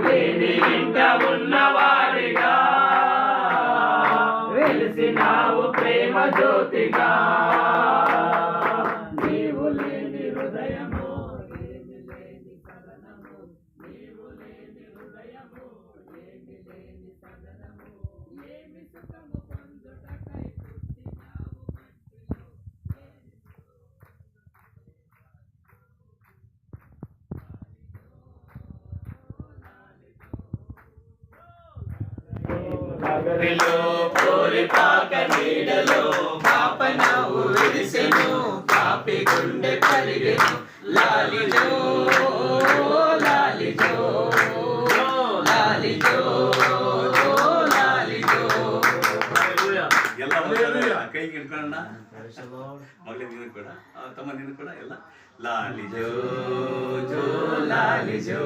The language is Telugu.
లేని ఇంట ఉన్నవాడిగా వెలిసినావు ప్రేమ జ్యోతిగా. నీవు లేని హృదయము ఏమి లేని సదనము, నీవు లేని హృదయము ఏమి లేని సదనము. ఏమి సుఖము పొందుటకై పుట్టినావు మట్టిలో, నగరిలో కోరిపాక నీడలో పాపనవు విరిసెను, పాపి గుండె కలిగెను. లాలిజో లాలిజో లాలిజో లాలిజో. ಎಲ್ಲ ಕೈಗೆ ಹಿಡ್ಕೊಳ್ಳೋಣ, ಮಗಳ ನೀನು ಕೂಡ, ತಮ್ಮ ನೀನು ಕೂಡ ಎಲ್ಲ ಲಾಲಿಜೋ ಜೋ ಲಾಲಿಜೋ.